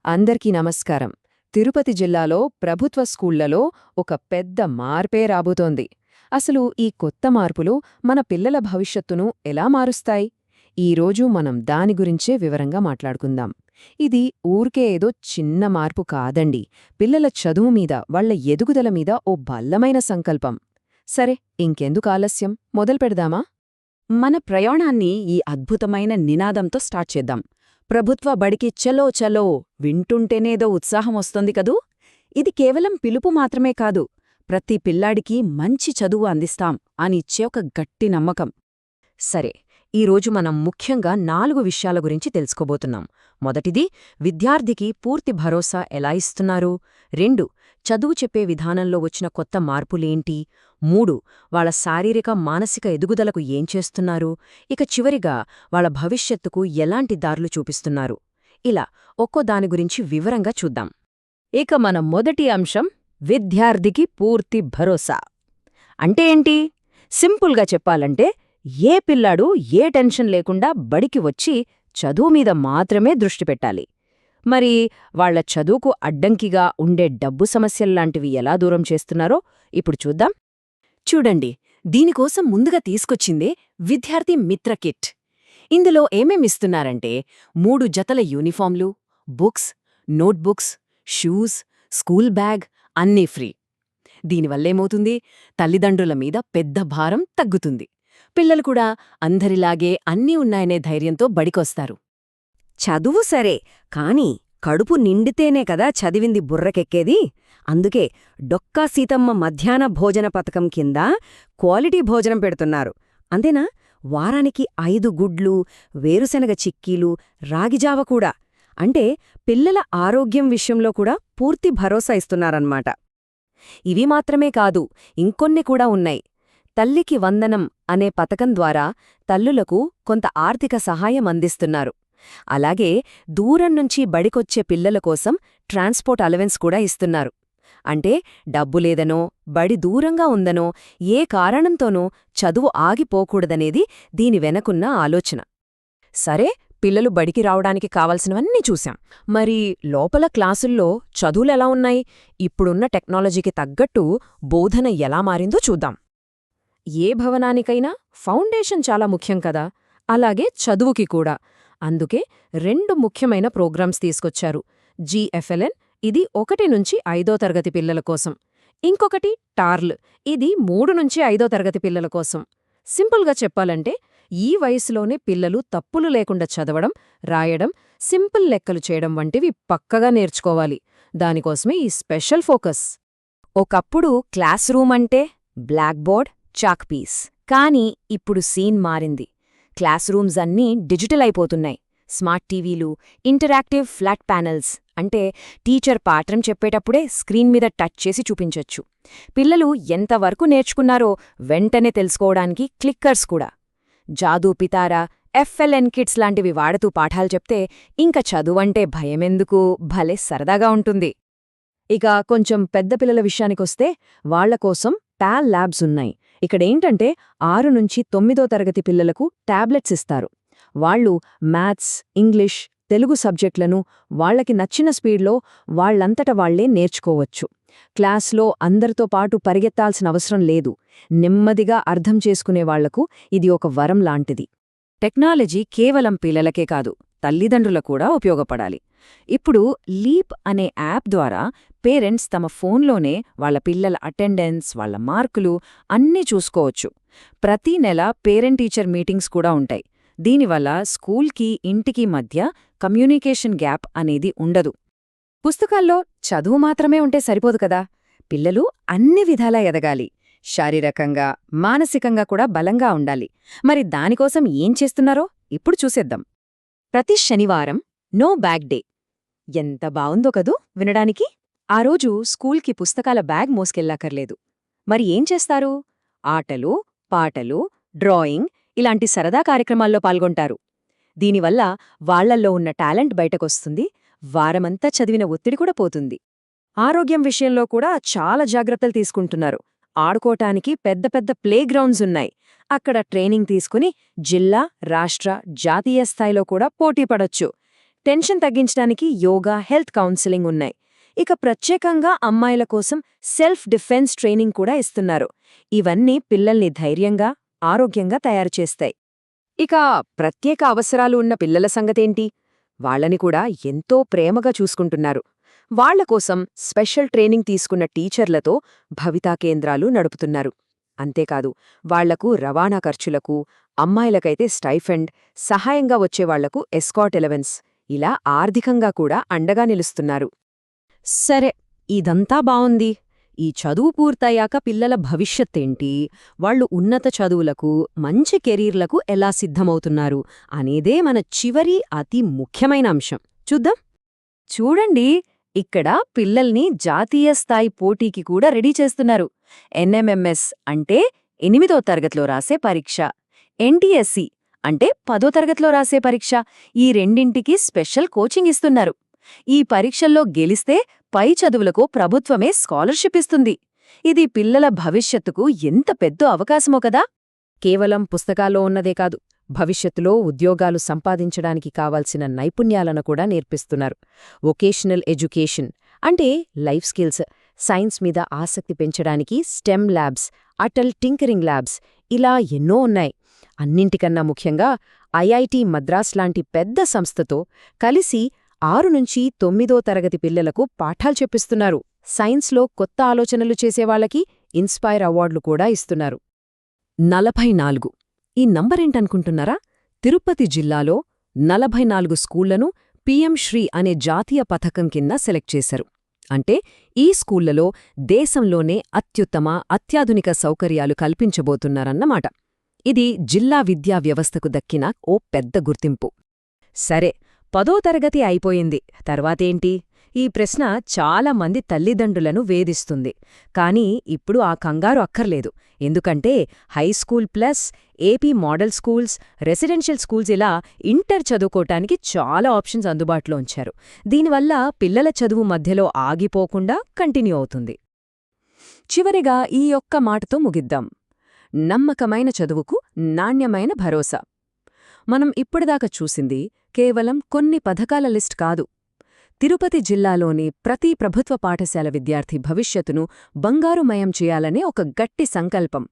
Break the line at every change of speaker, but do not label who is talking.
అందరికీ నమస్కారం. తిరుపతి జిల్లాలో ప్రభుత్వ స్కూళ్లలో ఒక పెద్ద మార్పే రాబోతోంది. అసలు ఈ కొత్త మార్పులు మన పిల్లల భవిష్యత్తును ఎలా మారుస్తాయి? ఈరోజు మనం దాని గురించే వివరంగా మాట్లాడుకుందాం. ఇది ఊరికే ఏదో చిన్న మార్పు కాదండి. పిల్లల చదువు మీద, వాళ్ల ఎదుగుదల మీద ఓ బలమైన సంకల్పం. సరే, ఇంకెందుకు ఆలస్యం, మొదలుపెడదామా?
మన ప్రయాణాన్ని ఈ అద్భుతమైన నినాదంతో స్టార్ట్ చేద్దాం. ప్రభుత్వ బడికి చలో చలో వింటుంటేనేదో ఉత్సాహం వస్తోంది కదూ. ఇది కేవలం పిలుపు మాత్రమే కాదు, ప్రతి పిల్లాడికి మంచి చదువు అందిస్తాం అని ఇచ్చే ఒక గట్టి నమ్మకం. సరే, ఈరోజు మనం ముఖ్యంగా 4 విషయాల గురించి తెలుసుకోబోతున్నాం. మొదటిది, విద్యార్థికి పూర్తి భరోసా ఎలా ఇస్తున్నారు. 2, చదువు చెప్పే విధానంలో వచ్చిన కొత్త మార్పులేంటి. 3, వాళ్ళ శారీరక మానసిక ఎదుగుదలకు ఏం చేస్తున్నారు. ఇక చివరిగా, వాళ్ళ భవిష్యత్తుకు ఎలాంటి దారులు చూపిస్తున్నారు. ఇలా ఒక్కో దాని గురించి వివరంగా చూద్దాం. ఇక మన మొదటి అంశం, విద్యార్థికి పూర్తి భరోసా. అంటే ఏంటి? సింపుల్గా చెప్పాలంటే, ఏ పిల్లాడు ఏ టెన్షన్ లేకుండా బడికి వచ్చి చదువు మీద మాత్రమే దృష్టి పెట్టాలి. మరి వాళ్ల చదువుకు అడ్డంకిగా ఉండే డబ్బు సమస్యల్లాంటివి ఎలా దూరం చేస్తున్నారో ఇప్పుడు చూద్దాం. చూడండి, దీనికోసం ముందుగా తీసుకొచ్చిందే విద్యార్థి మిత్ర కిట్. ఇందులో ఏమేమిస్తున్నారంటే 3 జతల యూనిఫామ్లు, books, notebooks, shoes, school bag అన్నీ ఫ్రీ. దీనివల్లేమవుతుంది? తల్లిదండ్రుల మీద పెద్ద భారం తగ్గుతుంది. పిల్లలు కూడా అందరిలాగే అన్నీ ఉన్నాయనే ధైర్యంతో బడికొస్తారు.
చదువు సరే, కాని కడుపు నిండితేనే కదా చదివింది బుర్రకెక్కేది. అందుకే డొక్కా సీతమ్మ మధ్యాహ్న భోజన పథకం కింద క్వాలిటీ భోజనం పెడుతున్నారు. అంతేనా, వారానికి 5 గుడ్లు, వేరుశెనగ చిక్కీలు, రాగిజావ కూడా. అంటే పిల్లల ఆరోగ్యం విషయంలో కూడా పూర్తి భరోసా ఇస్తున్నారన్నమాట.
ఇవి మాత్రమే కాదు, ఇంకొన్ని కూడా ఉన్నాయి. తల్లికి వందనం అనే పథకం ద్వారా తల్లులకు కొంత ఆర్థిక సహాయం అందిస్తున్నారు. అలాగే దూరం నుంచి బడికొచ్చే పిల్లల కోసం ట్రాన్స్పోర్ట్ అలవెన్స్ కూడా ఇస్తున్నారు. అంటే డబ్బు లేదనో, బడి దూరంగా ఉందనో, ఏ కారణంతోనో చదువు ఆగిపోకూడదనేది దీని వెనకున్న ఆలోచన. సరే, పిల్లలు బడికి రావడానికి కావలసినవన్నీ చూశాం. మరి లోపల క్లాసుల్లో చదువులెలా ఉన్నాయి? ఇప్పుడున్న టెక్నాలజీకి తగ్గట్టు బోధన ఎలా మారిందో చూద్దాం. ఏ భవనానికైనా ఫౌండేషన్ చాలా ముఖ్యం కదా, అలాగే చదువుకి కూడా. అందుకే 2 ముఖ్యమైన ప్రోగ్రామ్స్ తీసుకొచ్చారు. GFLN, ఇది 1 నుంచి 5వ తరగతి పిల్లల కోసం. ఇంకొకటి టార్ల్, ఇది 3 నుంచి 5వ తరగతి పిల్లల కోసం. సింపుల్గా చెప్పాలంటే, ఈ వయసులోనే పిల్లలు తప్పులు లేకుండా చదవడం, రాయడం, సింపుల్ లెక్కలు చేయడం వంటివి పక్కగా నేర్చుకోవాలి. దానికోసమే ఈ స్పెషల్ ఫోకస్.
ఒకప్పుడు క్లాస్ రూమ్ అంటే బ్లాక్ బోర్డ్, చాక్ పీస్. కానీ ఇప్పుడు సీన్ మారింది. క్లాస్ రూమ్స్ అన్నీ డిజిటల్ అయిపోతున్నాయి. స్మార్ట్ టీవీలు, ఇంటరాక్టివ్ ఫ్లాట్ ప్యానెల్స్. అంటే టీచర్ పాఠం చెప్పేటప్పుడే స్క్రీన్ మీద టచ్ చేసి చూపించొచ్చు. పిల్లలు ఎంతవరకు నేర్చుకున్నారో వెంటనే తెలుసుకోవడానికి క్లిక్కర్స్ కూడా. జాదూ పితారా, FLN కిట్స్ లాంటివి వాడుతూ పాఠాలు చెప్తే ఇంక చదువంటే భయమెందుకు, భలే సరదాగా ఉంటుంది.
ఇక కొంచెం పెద్ద పిల్లల విషయానికొస్తే వాళ్లకోసం PAL ల్యాబ్స్ ఉన్నాయి. ఇక్కడేంటంటే 6 నుంచి 9వ తరగతి పిల్లలకు టాబ్లెట్స్ ఇస్తారు. వాళ్ళు మ్యాథ్స్, ఇంగ్లీష్, తెలుగు సబ్జెక్టులను వాళ్లకి నచ్చిన స్పీడ్లో వాళ్లంతట వాళ్లే నేర్చుకోవచ్చు. క్లాస్లో అందరితో పాటు పరిగెత్తాల్సిన అవసరం లేదు. నెమ్మదిగా అర్థం చేసుకునేవాళ్లకు ఇది ఒక వరం లాంటిది.
టెక్నాలజీ కేవలం పిల్లలకే కాదు, తల్లిదండ్రులకు కూడా ఉపయోగపడాలి. ఇప్పుడు లీప్ అనే యాప్ ద్వారా పేరెంట్స్ తమ ఫోన్లోనే వాళ్ల పిల్లల అటెండెన్స్, వాళ్ల మార్కులు అన్నీ చూసుకోవచ్చు. ప్రతి నెల పేరెంట్ టీచర్ మీటింగ్స్ కూడా ఉంటాయి. దీనివల్ల స్కూల్కి, ఇంటికి మధ్య కమ్యూనికేషన్ గ్యాప్ అనేది ఉండదు.
పుస్తకాల్లో చదువు మాత్రమే ఉంటే సరిపోదు కదా, పిల్లలు అన్ని విధాలా ఎదగాలి. శారీరకంగా, మానసికంగా కూడా బలంగా ఉండాలి. మరి దానికోసం ఏం చేస్తున్నారో ఇప్పుడు చూసేద్దాం. ప్రతి శనివారం నో బ్యాగ్ డే. ఎంత బావుందో కదూ వినడానికి. ఆ రోజు స్కూల్కి పుస్తకాల బ్యాగ్ మోసుకెళ్ళాకర్లేదు. మరి ఏం చేస్తారు? ఆటలు, పాటలు, డ్రాయింగ్ ఇలాంటి సరదా కార్యక్రమాల్లో పాల్గొంటారు. దీనివల్ల వాళ్లల్లో ఉన్న టాలెంట్ బయటకొస్తుంది. వారమంతా చదివిన ఒత్తిడి కూడా పోతుంది. ఆరోగ్యం విషయంలో కూడా చాలా జాగ్రత్తలు తీసుకుంటున్నారు. ఆడుకోటానికి పెద్ద పెద్ద ప్లేగ్రౌండ్స్ ఉన్నాయి. అక్కడ ట్రైనింగ్ తీసుకుని జిల్లా, రాష్ట్ర, జాతీయ స్థాయిలో కూడా పోటీ పడొచ్చు.
టెన్షన్ తగ్గించడానికి యోగా, హెల్త్ కౌన్సిలింగ్ ఉన్నాయి. ఇక ప్రత్యేకంగా అమ్మాయిల కోసం సెల్ఫ్ డిఫెన్స్ ట్రైనింగ్ కూడా ఇస్తున్నారు. ఇవన్నీ పిల్లల్ని ధైర్యంగా, ఆరోగ్యంగా తయారుచేస్తాయి. ఇక ప్రత్యేక అవసరాలు ఉన్న పిల్లల సంగతేంటి? వాళ్ళని కూడా ఎంతో ప్రేమగా చూసుకుంటున్నారు. వాళ్ల కోసం స్పెషల్ ట్రైనింగ్ తీసుకున్న టీచర్లతో భవితా కేంద్రాలు నడుపుతున్నారు. అంతేకాదు, వాళ్లకు రవాణా ఖర్చులకు, అమ్మాయిలకైతే స్టైఫెండ్, సహాయంగా వచ్చేవాళ్లకు ఎస్కాట్ ఎలవెన్స్, ఇలా ఆర్థికంగా కూడా అండగా నిలుస్తున్నారు.
సరే, ఇదంతా బావుంది. ఈ చదువు పూర్తయ్యాక పిల్లల భవిష్యత్తేంటి, వాళ్ళు ఉన్నత చదువులకు, మంచి కెరీర్లకు ఎలా సిద్ధమవుతున్నారు అనేదే మన చివరి అతి ముఖ్యమైన అంశం. చూద్దాం.
చూడండి, ఇక్కడ పిల్లల్ని జాతీయ స్థాయి పోటీకి కూడా రెడీ చేస్తున్నారు. ఎన్ఎంఎంఎస్ అంటే 8వ తరగతిలో రాసే పరీక్ష, ఎన్టీఎస్సీ అంటే 10వ తరగతిలో రాసే పరీక్ష, ఈ రెండింటికి స్పెషల్ కోచింగ్ ఇస్తున్నారు. ఈ పరీక్షల్లో గెలిస్తే పై చదువులకు ప్రభుత్వమే స్కాలర్షిప్ ఇస్తుంది. ఇది పిల్లల భవిష్యత్తుకు ఎంత పెద్ద అవకాశమో కదా.
కేవలం పుస్తకాల్లో ఉన్నదే కాదు, భవిష్యత్తులో ఉద్యోగాలు సంపాదించడానికి కావాల్సిన నైపుణ్యాలను కూడా నేర్పిస్తున్నారు. వొకేషనల్ ఎడ్యుకేషన్ అంటే లైఫ్ స్కిల్స్, సైన్స్ మీద ఆసక్తి పెంచడానికి stem labs, Atal tinkering labs, ఇలా ఎన్నో ఉన్నాయి. అన్నింటికన్నా ముఖ్యంగా ఐఐటి మద్రాస్ లాంటి పెద్ద సంస్థతో కలిసి 6 నుంచి 9వ తరగతి పిల్లలకు పాఠాలు చెప్పిస్తున్నారు. సైన్స్లో కొత్త ఆలోచనలు చేసేవాళ్లకి ఇన్స్పైర్ అవార్డులు కూడా ఇస్తున్నారు.
44. ఈ నంబరేంటనుకుంటున్నారా? తిరుపతి జిల్లాలో 44 స్కూళ్లను పీఎం శ్రీ అనే జాతీయ పథకం కింద సెలెక్ట్ చేశారు. అంటే ఈ స్కూళ్లలో దేశంలోనే అత్యుత్తమ, అత్యాధునిక సౌకర్యాలు కల్పించబోతున్నారన్నమాట. ఇది జిల్లా విద్యా వ్యవస్థకు దక్కిన ఓ పెద్ద గుర్తింపు. సరే, 10వ తరగతి అయిపోయింది, తర్వాతేంటి? ఈ ప్రశ్న చాలా మంది తల్లిదండ్రులను వేధిస్తుంది. కానీ ఇప్పుడు ఆ కంగారు అక్కర్లేదు. ఎందుకంటే high school plus, AP model schools, residential schools ఇలా ఇంటర్ చదువుకోటానికి చాలా ఆప్షన్స్ అందుబాటులో ఉంచారు. దీనివల్ల పిల్లల చదువు మధ్యలో ఆగిపోకుండా కంటిన్యూ అవుతుంది.
చివరిగా ఈ ఒక్క మాటతో ముగిద్దాం. నమ్మకమైన చదువుకు నాణ్యమైన భరోసా. మనం ఇప్పటిదాకా చూసింది కేవలం కొన్ని పథకాల లిస్ట్ కాదు. తిరుపతి జిల్లాలోని ప్రతి ప్రభుత్వ పాఠశాల విద్యార్థి భవిష్యత్తును బంగారుమయం చేయాలనే ఒక గట్టి సంకల్పం.